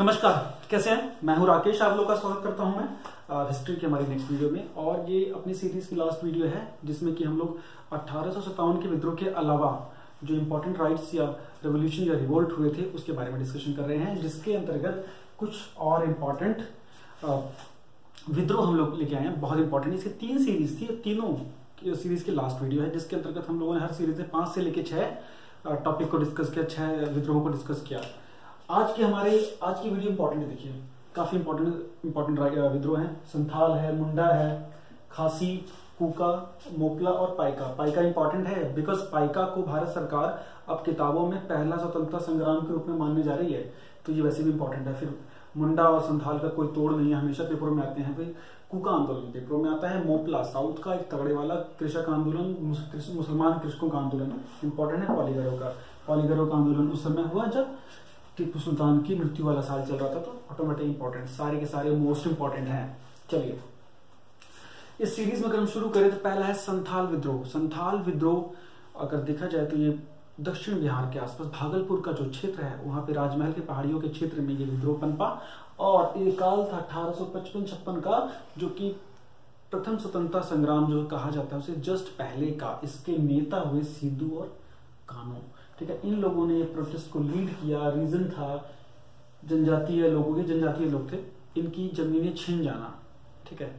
नमस्कार, कैसे हैं? मैं हूं राकेश, आप लोग का स्वागत करता हूं मैं हिस्ट्री के हमारी नेक्स्ट वीडियो में। और ये अपनी सीरीज की लास्ट वीडियो है जिसमें कि हम लोग 1857 के विद्रोह के अलावा जो इंपॉर्टेंट राइट्स या रेवोल्यूशन या रिवोल्ट हुए थे उसके बारे में डिस्कशन कर रहे हैं, जिसके अंतर्गत कुछ और इम्पोर्टेंट विद्रोह हम लोग लेके आए हैं। बहुत इंपॉर्टेंट इसकी 3 सीरीज थी, तीनों सीरीज की लास्ट वीडियो है, जिसके अंतर्गत हम लोगों ने हर सीरीज में 5 से लेकर 6 टॉपिक को डिस्कस किया, 6 विद्रोह को डिस्कस किया। आज की वीडियो इंपॉर्टेंट है। देखिए, काफी इंपॉर्टेंट विद्रोह है। संथाल है, मुंडा है, खासी, कूका, मोपला और पाइका। पाइका इंपॉर्टेंट है बिकॉज पाइका को भारत सरकार अब किताबों में पहला स्वतंत्रता संग्राम के रूप में मानने जा रही है, तो ये वैसे भी इंपॉर्टेंट है। फिर मुंडा और संथाल का कोई तोड़ नहीं है, हमेशा पेपरों में आते हैं। फिर कूका आंदोलन पेपरों में आता है। मोपला साउथ का एक तगड़े वाला कृषक आंदोलन, मुसलमान कृषकों का आंदोलन इंपॉर्टेंट है। पॉलीगरों का आंदोलन उस समय हुआ जब टीपू सुल्तान की मृत्यु वाला साल चल रहा था, तो ऑटोमेटिक इंपॉर्टेंट, सारे के सारे मोस्ट इंपॉर्टेंट हैं। चलिए, इस सीरीज में अगर हम शुरू करें तो पहला है संथाल विद्रोह। संथाल विद्रोह अगर देखा जाए तो ये दक्षिण बिहार के आसपास भागलपुर का जो क्षेत्र है, वहां पे राजमहल के पहाड़ियों के क्षेत्र में ये विद्रोह पनपा। और ये काल था 1855-56 का, जो कि प्रथम स्वतंत्रता संग्राम जो कहा जाता है उसे जस्ट पहले का। इसके नेता हुए सिद्धू और कानू। ठीक है, इन लोगों ने ये प्रोटेस्ट को लीड किया। रीजन था जनजातीय लोग थे, इनकी जमीनें छिन जाना। ठीक है,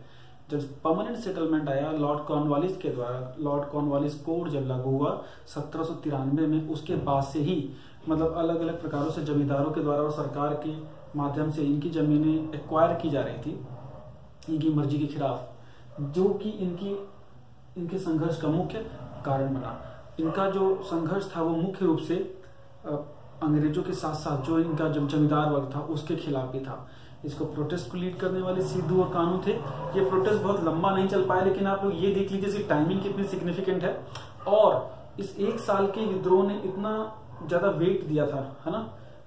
जब परमानेंट सेटलमेंट आया लॉर्ड कॉर्नवालिस के द्वारा, लॉर्ड कॉर्नवालिस कोड जब लागू हुआ 1793 में, उसके बाद से ही मतलब अलग अलग प्रकारों से जमींदारों के द्वारा और सरकार के माध्यम से इनकी जमीनें एक्वायर की जा रही थी इनकी मर्जी के खिलाफ, जो कि इनके संघर्ष का मुख्य कारण बना। इनका जो संघर्ष था वो मुख्य रूप से अंग्रेजों के साथ साथ जो इनका जमींदार वर्ग था उसके खिलाफ भी था। इसको प्रोटेस्ट को लीड करने वाले सिद्धू और कानू थे। ये प्रोटेस्ट बहुत लंबा नहीं चल पाया, लेकिन आप लोग ये देख लीजिए इसकी टाइमिंग कितनी सिग्निफिकेंट है। और इस एक साल के विद्रोह ने इतना ज्यादा वेट दिया था, है ना,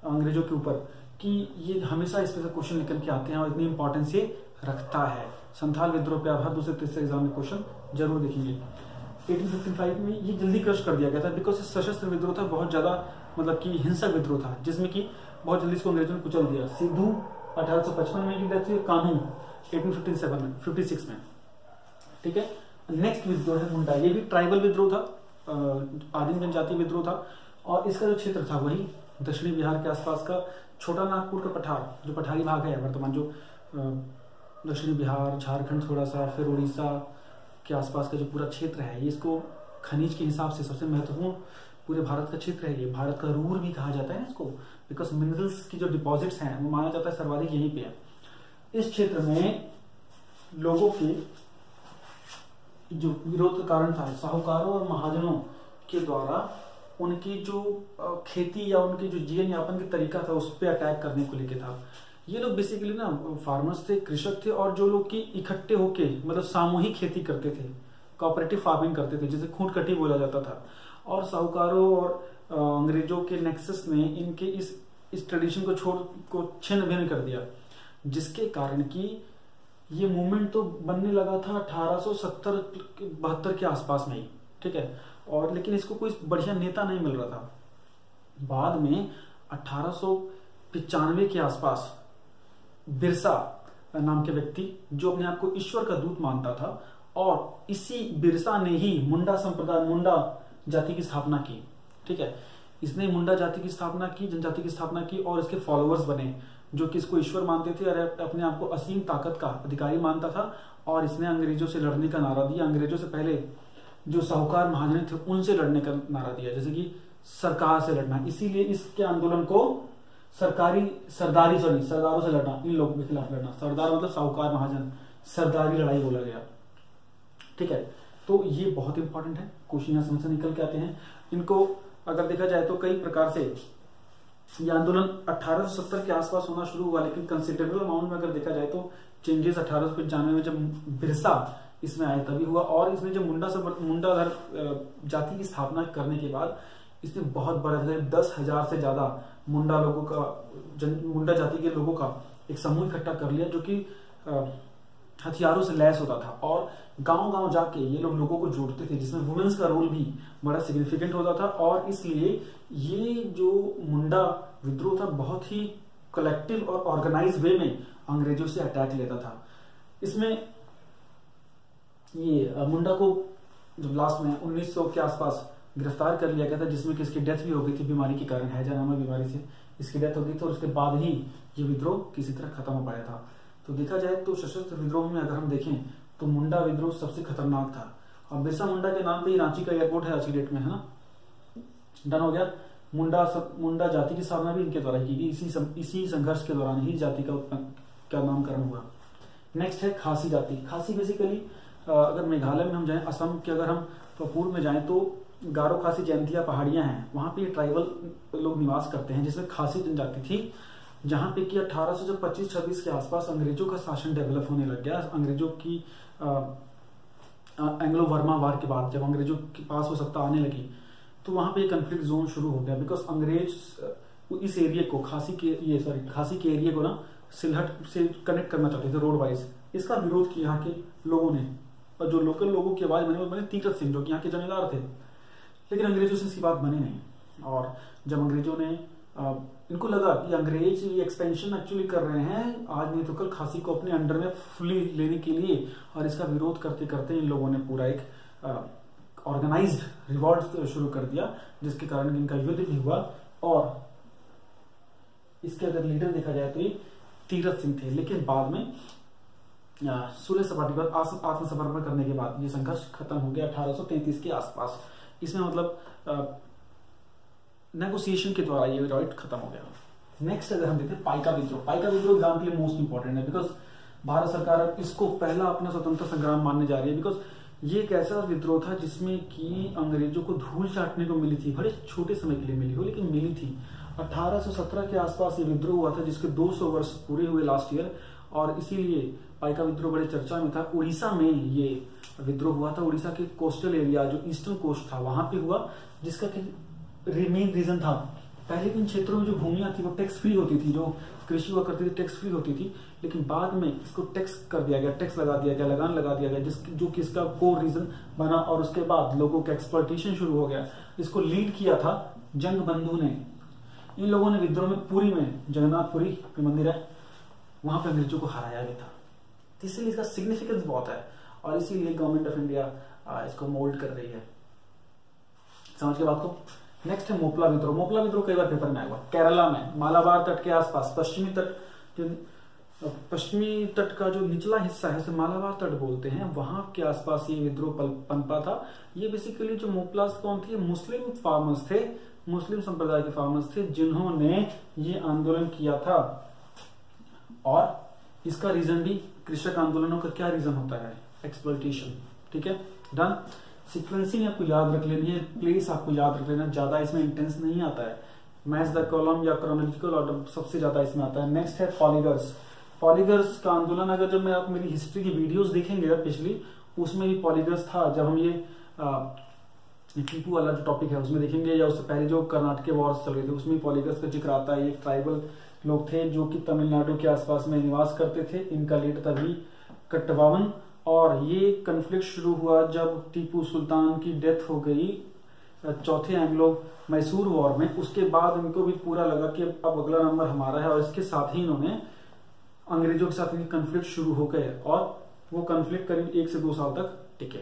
अंग्रेजों के ऊपर, कि ये हमेशा इस पर क्वेश्चन निकल के आते हैं और इतनी इंपॉर्टेंस ये रखता है। संथाल विद्रोह पे आप हर दूसरे तीसरे एग्जाम में क्वेश्चन जरूर देखेंगे। 1855 में ये जल्दी क्रश कर दिया गया था बिकॉज सशस्त्र विद्रोह था, बहुत ज्यादा मतलब कि हिंसक विद्रोह था, जिसमें कि बहुत जल्दी इसको अंग्रेजों ने कुचल दिया। सिद्धू 1855 में डेथ हुई, कानू 1856 में। ठीक है, नेक्स्ट विद्रोह है मुंडा। ये भी ट्राइबल विद्रोह था, आदिम जनजातीय विद्रोह था। और इसका जो क्षेत्र था वही दक्षिणी बिहार के आसपास का छोटा नागपुर का पठार, जो पठारी भाग है वर्तमान, जो दक्षिणी बिहार, झारखंड थोड़ा सा, फिर उड़ीसा के आसपास का जो पूरा क्षेत्र है, ये इसको खनिज के हिसाब से सबसे महत्वपूर्ण पूरे भारत का क्षेत्र है। ये भारत का रूर भी कहा जाता है इसको, बिकॉज मिनरल्स की जो डिपॉजिट्स हैं वो माना जाता है सर्वाधिक यहीं पे है। इस क्षेत्र में लोगों के जो विरोध का कारण था, साहूकारों और महाजनों के द्वारा उनकी जो खेती या उनके जो जीवन यापन का तरीका था उस पर अटैक करने को लेकर था। ये लोग बेसिकली ना फार्मर्स थे, कृषक थे, और जो लोग की इकट्ठे होके मतलब सामूहिक खेती करते थे, कोऑपरेटिव फार्मिंग करते थे, जिसे खूंट कटी बोला जाता था। और साहूकारों और अंग्रेजों के नेक्सस ने इनके इस ट्रेडिशन को छिन्न भिन्न कर दिया, जिसके कारण कि ये मूवमेंट तो बनने लगा था 1870-72 के आसपास में ही। ठीक है, और लेकिन इसको कोई बढ़िया नेता नहीं मिल रहा था। बाद में 1895 के आसपास बिरसा नाम के व्यक्ति, जो अपने आप को ईश्वर का दूत मानता था, और इसी बिरसा ने ही मुंडा संप्रदाय, मुंडा जाति की स्थापना की। ठीक है, इसने मुंडा जाति की स्थापना की, जनजाति की स्थापना की, और इसके फॉलोअर्स बने जो कि इसको ईश्वर मानते थे और अपने आप को असीम ताकत का अधिकारी मानता था। और इसने अंग्रेजों से लड़ने का नारा दिया। अंग्रेजों से पहले जो साहूकार महाजन थे उनसे लड़ने का नारा दिया, जैसे कि सरकार से लड़ना। इसीलिए इसके आंदोलन को सरदारों से लड़ना, इन लोगों के खिलाफ लड़ना, सरदार मतलब साहूकार महाजन, सरदारी लड़ाई बोला गया। ठीक है, तो ये बहुत इंपॉर्टेंट है, क्वेश्चन यहां समझ से निकल के आते हैं। इनको अगर देखा जाए तो कई प्रकार से ये आंदोलन 1870 के आसपास होना शुरू हुआ, लेकिन कंसिडरेबल अमाउंट में अगर देखा जाए तो चेंजेस 1895 में जब बिरसा इसमें आए तभी हुआ। और इसने जब मुंडाधर जाति की स्थापना करने के बाद इसने बहुत बड़ा 10,000 से ज्यादा मुंडा जाति के लोगों का एक समूह इकट्ठा कर लिया, जो कि हथियारों से लैस होता था। और गांव गांव जाके ये लोग लोगों को जोड़ते थे, जिसमें वुमेन्स का रोल भी बड़ा सिग्निफिकेंट होता था। और इसलिए ये जो मुंडा विद्रोह था बहुत ही कलेक्टिव और ऑर्गेनाइज वे में अंग्रेजों से अटैक लेता था। इसमें ये मुंडा को जब लास्ट में 1900 के आसपास गिरफ्तार कर लिया गया था, जिसमें कि इसकी डेथ भी हो गई थी बीमारी के कारण, हैजा नामक बीमारी से इसकी डेथ हो गई थी, और उसके बाद ही ये विद्रोह किसी तरह खत्म हो पाया था। तो देखा जाए तो सशस्त्र विद्रोह में अगर हम देखें तो मुंडा विद्रोह सबसे खतरनाक था, और बिरसा मुंडा के नाम पे ही रांची का एयरपोर्ट है आज की डेट में, है ना। डन हो गया। मुंडा जाति की स्थापना भी इनके द्वारा की गई, इसी संघर्ष के दौरान ही जाति का नामकरण हुआ। नेक्स्ट है खासी जाति। खासी बेसिकली अगर मेघालय में हम जाएं, असम के अगर हम पूर्व में जाएं तो गारो खासी जयंतिया पहाड़ियां हैं, वहां पे ट्राइबल लोग निवास करते हैं, जिसमें खासी जनजाति थी, जहां पे कि 1825-26 के आसपास अंग्रेजों का शासन डेवलप होने लग गया। अंग्रेजों की एंग्लो वर्मा वार के बाद जब अंग्रेजों के पास वो सत्ता आने लगी तो वहां पे कंफ्लिक्ट जोन शुरू हो गया, बिकॉज अंग्रेज इस एरिया को खासी के एरिया को ना सिलहट से कनेक्ट करना चाहते थे रोड वाइज। इसका विरोध किया यहाँ के लोगों ने, और जो लोकल लोगों की आवाज बने वो बने तीरथ सिंह, जो कि यहाँ के जमींदार थे, लेकिन अंग्रेजों से इसकी बात बनी नहीं। और जब अंग्रेजों ने इनको लगा कि अंग्रेज ये एक्सपेंशन एक्चुअली कर रहे हैं, आज नहीं तो कल खासी को अपने अंडर में फुली लेने के लिए, और इसका विरोध करते करते इन लोगों ने पूरा एक ऑर्गेनाइज्ड रिवॉल्ट शुरू कर दिया, जिसके कारण इनका युद्ध भी हुआ। और इसके अगर लीडर देखा जाए तो ये तीरथ सिंह थे, लेकिन बाद में सूर्य सपाटी पर आत्मसमर्पण करने के बाद ये संघर्ष खत्म हो गया 1833 के आसपास। इसमें मतलब नेगोशिएशन के द्वारा ये रिवॉल्ट खत्म हो गया। नेक्स्ट अगर हम देखते हैं पाइका विद्रोह। पाइका विद्रोह एग्जाम के लिए मोस्ट इंपॉर्टेंट है, बिकॉज भारत सरकार इसको पहला अपना स्वतंत्र संग्राम मानने जा रही है, बिकॉज ये एक ऐसा विद्रोह था जिसमें कि अंग्रेजों को धूल चाटने को मिली थी, बड़े छोटे समय के लिए मिली हो लेकिन मिली थी। 1817 के आसपास ये विद्रोह हुआ था, जिसके 200 वर्ष पूरे हुए लास्ट ईयर, और इसीलिए पाइका विद्रोह बड़े चर्चा में था। उड़ीसा में ये विद्रोह हुआ था, उड़ीसा के कोस्टल एरिया जो ईस्टर्न कोस्ट था वहां पे हुआ, जिसका मेन रीजन था पहले इन क्षेत्रों में जो भूमियां थी वो टैक्स फ्री होती थी, जो कृषि हुआ करती थी टैक्स फ्री होती थी, लेकिन बाद में इसको टैक्स कर दिया गया, टैक्स लगा दिया गया, लगान लगा दिया गया, जो कि इसका कोर रीजन बना, और उसके बाद लोगों का एक्सप्लॉयटेशन शुरू हो गया। इसको लीड किया था जंग बंधु ने। इन लोगों ने विद्रोह में पुरी में, जगन्नाथपुरी मंदिर है, वहां पर अंग्रेजों को हराया गया था, इसलिए इसका सिग्निफिकेंस बहुत है, और इसीलिए गवर्नमेंट ऑफ इंडिया इसको मोल्ड कर रही है। समझ के बात को। नेक्स्ट है मोपला विद्रोह। मोपला विद्रोह कई बार पेपर में आया हुआ, केरला में मालाबार तट के आसपास, पश्चिमी तट का जो निचला हिस्सा है उसे मालाबार तट बोलते हैं, वहां के आसपास ये विद्रोह पनपा था। ये बेसिकली जो मोपलास कौन थे, मुस्लिम फार्मर्स थे, मुस्लिम संप्रदाय के फार्मर्स थे, जिन्होंने ये आंदोलन किया था। और इसका रीजन भी, कृषक आंदोलनों का क्या रीजन होता है, एक्सप्लॉयटेशन। ठीक है, डन। सीक्वेंसिंग आपको याद रख लेनी है, प्लेस आपको याद रख लेना, ज्यादा इसमें इंटेंस नहीं आता है। मैच द कॉलम या क्रोनोलॉजिकल ऑर्डर सबसे ज्यादा इसमें आता है। नेक्स्ट है पॉलीगर्स। पॉलीगर्स का आंदोलन, अगर जब मैं आप मेरी हिस्ट्री की वीडियोस देखेंगे पिछली, उसमें भी पॉलीगर्स था। जब हम ये टीपू वाला जो टॉपिक है उसमें देखेंगे, या उससे पहले जो कर्नाटक वॉर्स चल रहे थे उसमें पॉलीगर्स का जिक्र आता है। ये ट्राइबल लोग थे जो कि तमिलनाडु के आसपास में निवास करते थे, इनका लीडर था वी कटवावन। और ये कन्फ्लिक्ट शुरू हुआ जब टीपू सुल्तान की डेथ हो गई चौथे एंग्लो मैसूर वॉर में। उसके बाद इनको भी पूरा लगा कि अब अगला नंबर हमारा है, और इसके साथ ही इन्होंने अंग्रेजों के साथ कन्फ्लिक्ट शुरू हो गए, और वो कन्फ्लिक्ट करीब 1 से 2 साल तक टिके।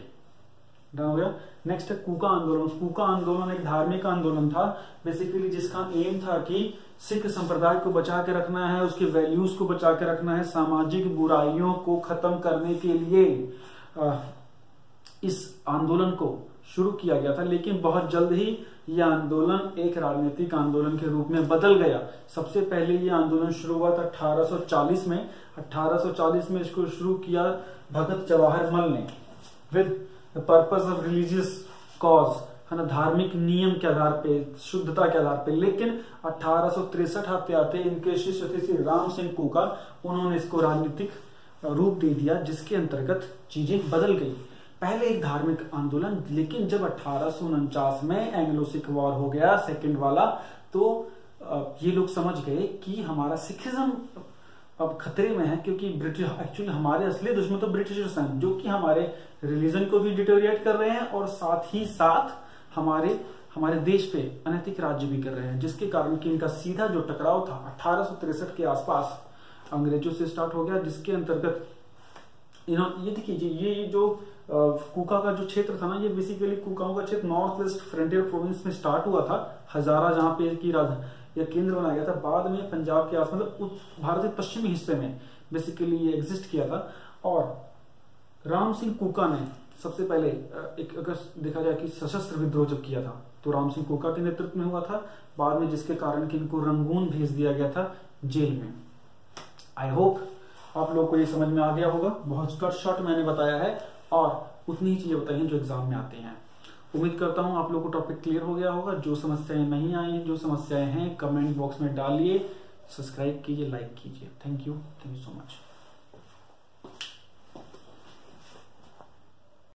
डन हो गया। नेक्स्ट है कूका आंदोलन। कूका आंदोलन एक धार्मिक आंदोलन था, बेसिकली जिसका एम था कि सिख संप्रदाय को बचा के रखना है, उसके वैल्यूज को बचा के रखना है, सामाजिक बुराइयों को खत्म करने के लिए इस आंदोलन को शुरू किया गया था। लेकिन बहुत जल्द ही यह आंदोलन एक राजनीतिक आंदोलन के रूप में बदल गया। सबसे पहले यह आंदोलन शुरू हुआ था 1840 में। 1840 में इसको शुरू किया भगत जवाहर मल ने, with the purpose of religious cause, है ना, धार्मिक नियम के आधार पे, शुद्धता के आधार पे। लेकिन 1863 आते आते इनके शिष्य थे श्री राम सिंह कूका, उन्होंने इसको राजनीतिक रूप दे दिया, जिसके अंतर्गत चीजें बदल गई। पहले एक धार्मिक आंदोलन, लेकिन जब 1849 में एंग्लो सिख वॉर हो गया, सेकंड वाला, तो ये लोग समझ गए कि हमारा सिखिज्म अब खतरे में है, क्योंकि ब्रिटिश, एक्चुअली हमारे असली दुश्मन तो ब्रिटिशर्स हैं, जो कि हमारे रिलीजन को भी डिटोरिएट कर रहे हैं, और साथ ही साथ हमारे देश पे अनैतिक राज्य भी कर रहे हैं, जिसके कारण कि इनका सीधा जो टकराव था 1863 के आसपास अंग्रेजों से स्टार्ट हो गया, जिसके अंतर्गत ये देखिए ये जो कुका का जो क्षेत्र था ना, ये बेसिकली कुकाओं का क्षेत्र नॉर्थ वेस्ट फ्रंटियर प्रोविंस में स्टार्ट हुआ था। हजारा जहां पे की राजधानी या केंद्र बनाया गया था, बाद में पंजाब के आस मतलब भारत के पश्चिमी हिस्से में बेसिकली ये एग्जिस्ट किया था। और राम सिंह कुका ने सबसे पहले एक अगर देखा जाए कि सशस्त्र विद्रोह जब किया था तो राम सिंह कुका के नेतृत्व में हुआ था, बाद में जिसके कारण कि इनको रंगून भेज दिया गया था जेल में। आई होप आप लोग को ये समझ में आ गया होगा। बहुत शॉर्ट मैंने बताया है और उतनी ही चीजें बताई हैं जो एग्जाम में आते हैं। उम्मीद करता हूं आप लोग को टॉपिक क्लियर हो गया होगा। जो समस्याएं नहीं आई हैं, जो समस्याएं हैं, कमेंट बॉक्स में डालिए, सब्सक्राइब कीजिए, लाइक कीजिए। Thank you so much.